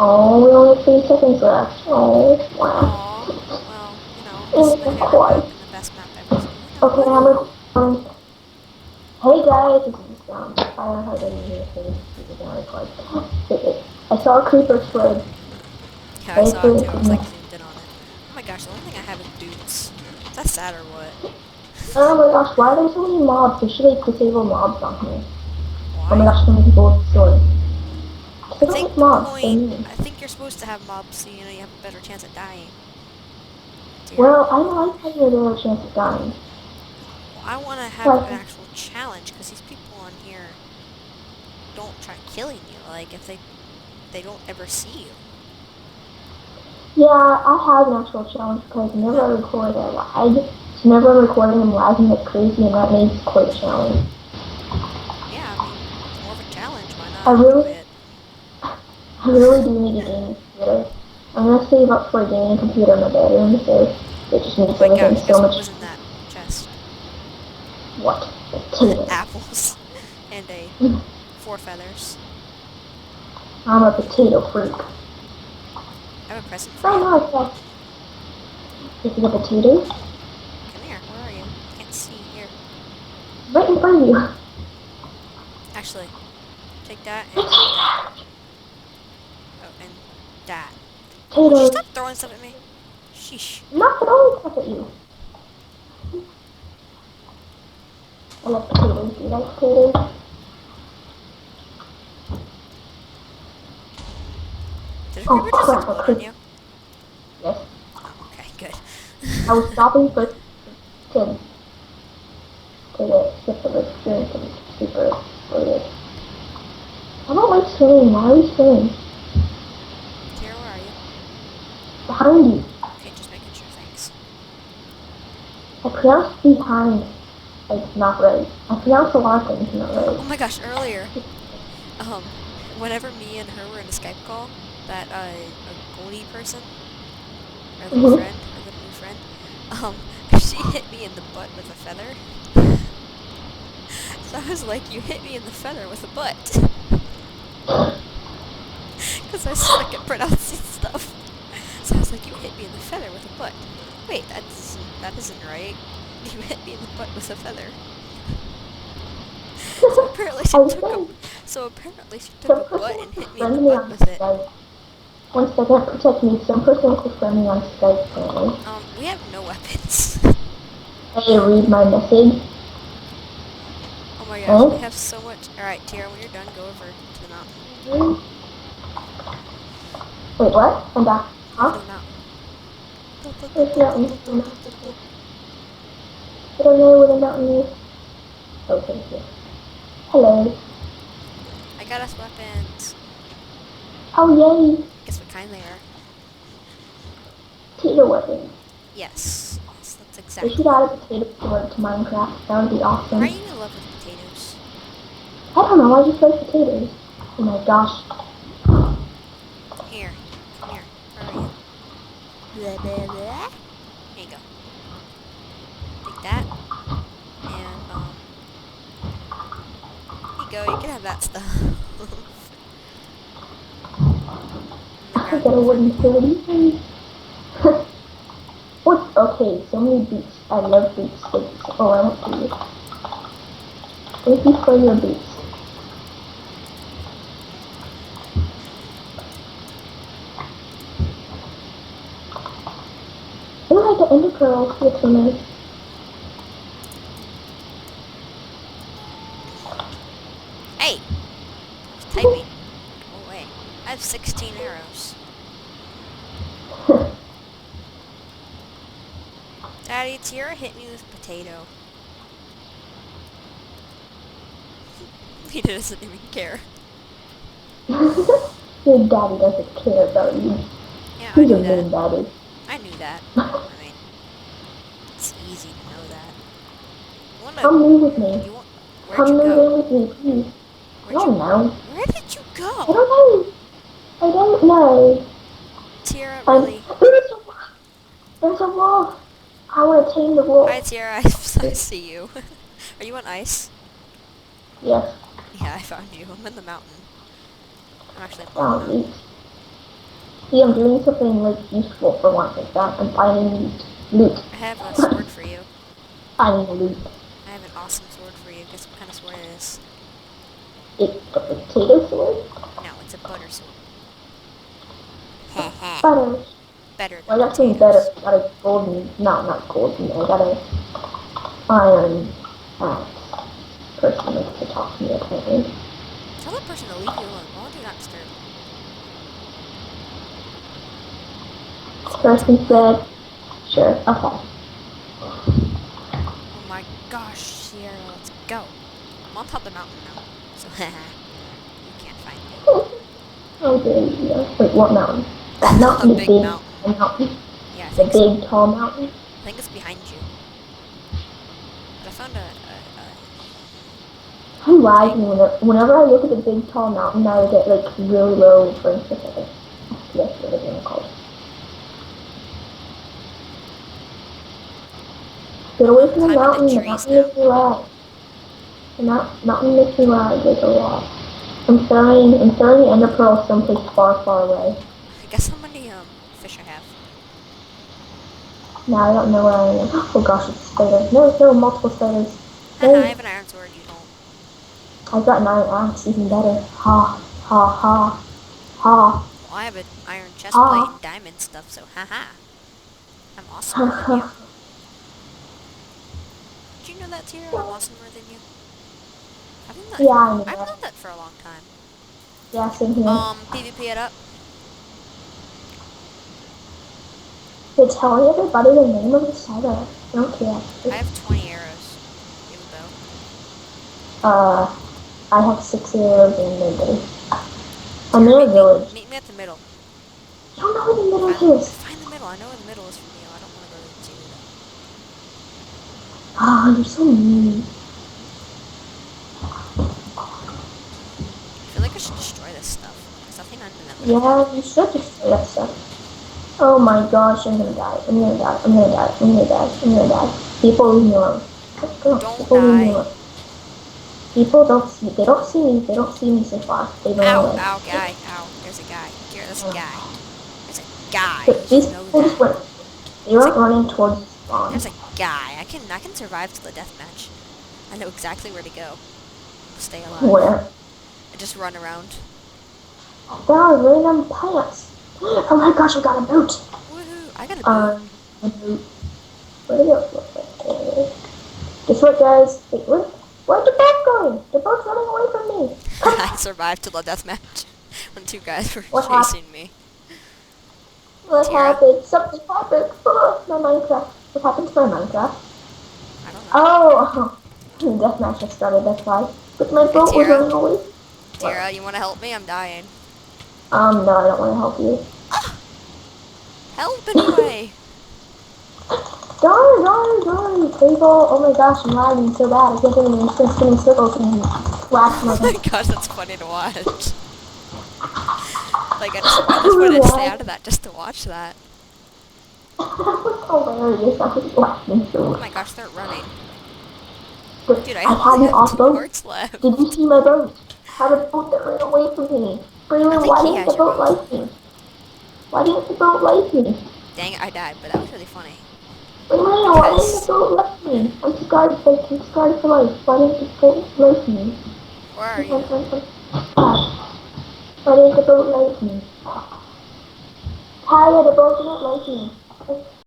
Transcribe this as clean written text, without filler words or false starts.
Oh, we only have 3 seconds left. Oh, wow. Aw. Well, you know, this is Oh, my not favorite map quite. and the best map ever, so you know, Okay, I'm woohoo! recording. Hey guys, this is Down. I don't know how to use this. This is not record. I saw a creeper slid. Yeah, I They saw it slid too. I was to me. like zoomed in on it. Oh my gosh, the only thing I have is boots. Is that sad or what? Oh my gosh, why are there so many mobs? There should like disable mobs on here. Oh my Why? gosh, so many people with swords. I They don't think like the mobs, they're point. mean. I think you're supposed to have mobs so you know you have a better chance at dying. Tira. Well, I don't like having a better chance of dying. Well, I want to have an But, actual challenge because these people on here don't try killing you. Like if they don't ever see you. yeah, I have an actual challenge because whenever I record, I lag. So whenever I'm recording, I'm lagging like crazy, and that makes quite a challenge. Yeah, I mean it's more of a challenge. Why I not enjoy really, it? I really do need a gaming computer. I'm gonna save up for a gaming computer in my bedroom, so it just Oh makes my everything gosh, so guess what much. was in that chest? What? Potato. Apples and a 4 feathers. I'm a potato freak. I have a present for Oh you. no, it's Is it a potato? Come here. Where are you? I can't see. Here. Right in front of you. Actually, take that and that. Oh, and that. Would you Potatoes. stop throwing stuff at me? Sheesh. I'm not throwing stuff at you. I like potatoes. Do you like potatoes? Did a Oh creeper just crap, I explode on could. you? Yes. Oh, okay, good. I was stopping for to get the experience and super exploded. I don't like swimming. Why are we swimming? Tara, where are you? Behind you. Okay, just making sure. Thanks. I pronounced behind like not right. I pronounced a lot of things not Oh right. my gosh, earlier, whenever me and her were in a Skype call, that a Goldie person, our little Mm-hmm. friend, our little new friend, she hit me in the butt with a feather. So I was like, "You hit me in the feather with a butt," because I suck at pronouncing stuff. So I was like, "You hit me in the feather with a butt." Wait, that isn't right. You hit me in the butt with a feather. So apparently she I was took a saying, so apparently she took a some person butt and wants to hit me in the friend me butt on with it. Skype. One second, protect me. Some person wants to friend me on Skype apparently. We have no weapons. Hey, read my message. Oh my gosh, we Eh? have so much. All right, Tara, when you're done, go over to the mountain. Wait, what? I'm back. Go over to Huh? the mountain. Where's the mountain? I don't know where the mountain is. Okay, here. Hello. I got us weapons. Oh, yay. Guess what kind they are? Potato weapons. Yes, yes, that's They exactly should what. add a potato sword to Minecraft. That would be Why are awesome. you in love with potatoes? I don't know, I just like potatoes. Oh my gosh. Here, come here. Where are you? Blah, blah, blah. Here you go. Take that, and here you go. You can have that stuff. On the I ground got in a front wooden of you. sword. What? Okay, so many boots. I love boots. Oh, I want to. Thank you for your boots. Oh, I got ender pearls. That's so nice. Hey, I was typing. Go away. I have 16 arrows. Daddy, Tira hit me with a potato. He doesn't even care. Your daddy doesn't care about you. Yeah, I He's a knew that. mean daddy. I knew that. I mean, it's easy to know that. You wanna? Come live with me. You want? Where'd Come you live go? in with me, please. I Where'd you? don't know. Where did you I go? don't know. I don't know. Tira, I'm. really? There's a wolf. I want to tame the Hi, wolf. Tira. I see you. Are you on ice? Yes. Yeah, I found you. I'm in the mountain. I'm actually on the Found mountain. me. See, I'm doing something like useful for once like that. I'm finding loot. I have a sword for you. Finding loot. I have an awesome sword for you. Guess what kind of sword it is? It's a potato sword. No, it's a butter sword. Heh Butter. Better Well, than I got something better. potatoes. I got a golden, no, not golden. I got a iron axe. Person likes to talk to me apparently. Tell that person to leave you alone. Why do not disturb? Person said, sure, okay. Oh my gosh, Sierra, let's go. I'm on top of the mountain now. So, you can't find me. Oh, good. Yeah. Wait, what mountain? That mountain A is big big. mountain. The mountain. Yeah, I The think so. big, tall mountain. I think it's behind you. But I found a I'm lagging whenever I look at the big, tall mountain, I get like really low frames per second. That's what it's called. Get away from the climbing the mountain. The trees mountain now. makes me lag. The mountain makes me lag like a lot. I'm throwing the ender pearl someplace far, far away. Guess how many fish I have. Now I don't know where I am. Oh gosh, it's a spider. No, multiple spiders. Haha, I No, have an iron sword, you don't. I've got 9 axe, even better. Ha, ha, ha, ha, Well, I have an iron chest plate ha, and diamond stuff, so haha. I'm ha, awesomer than you. ha. Did you know that, Tira? I'm awesomer than you. I've known that Yeah, for I a long, know I've that. known that for a long time. Yeah, same here. PvP it up. They're telling everybody the name of the server. I don't care. I have 20 arrows. You have a bow. I have 6 arrows and nobody. I'm in a village. Meet me at the middle. I don't know where the middle is. Find the middle. I know where the middle is from you. I don't want to go to you. Ah, you're so mean. I feel like I should destroy this stuff. There's nothing under them. Yeah, you should just say that stuff. Oh my gosh, I'm gonna die. I'm gonna die. I'm gonna die. I'm gonna die. I'm gonna die. People leave me alone. Don't People leave me die. alone. People don't see. They don't see me. They don't see me so far. They run Ow, away. ow, guy. Ow. There's a guy. Here, there's a guy. There's a guy. But You these should know people just that. went. They weren't running towards the spawn. There's a guy. I can survive to the deathmatch. I know exactly where to go. Stay alive. Where? I just run around. There are random plants. Oh my gosh, I got a boot. Woohoo! I got a boot. A boot. Where'd it go? Guess what, guys? Wait, where'd the boat going? The boat's running away from me. I survived to the deathmatch when 2 guys were What chasing me. What Tara? happened? Something happened. My Minecraft. What happened to my Minecraft? I don't know. Oh, deathmatch just started. That's why. But my boat was Tara? running away. Tara, you want to help me? I'm dying. No, I don't want to help you. Help anyway! Darn. People, oh my gosh, I'm lagging so bad. I can't even spinning circles and flash my Oh my gosh, that's funny to watch. Like, I just wanted to stay out of that just to watch that. That was hilarious. I was laughing so Oh much. my gosh, they're running. But Dude, I had only an have off 2 boat. hearts left. Did you see my boat? I had a boat that ran away from me. Braylon, think why he didn't has the your boat boat. like me? Why didn't the boat like me? Dang it, I died, but that was really funny. Braylon, why didn't Because- the boat like me? I'm scarred for life. Why didn't the boat like me? Where are you? Why didn't the boat like me? Tyler, the boat didn't like me.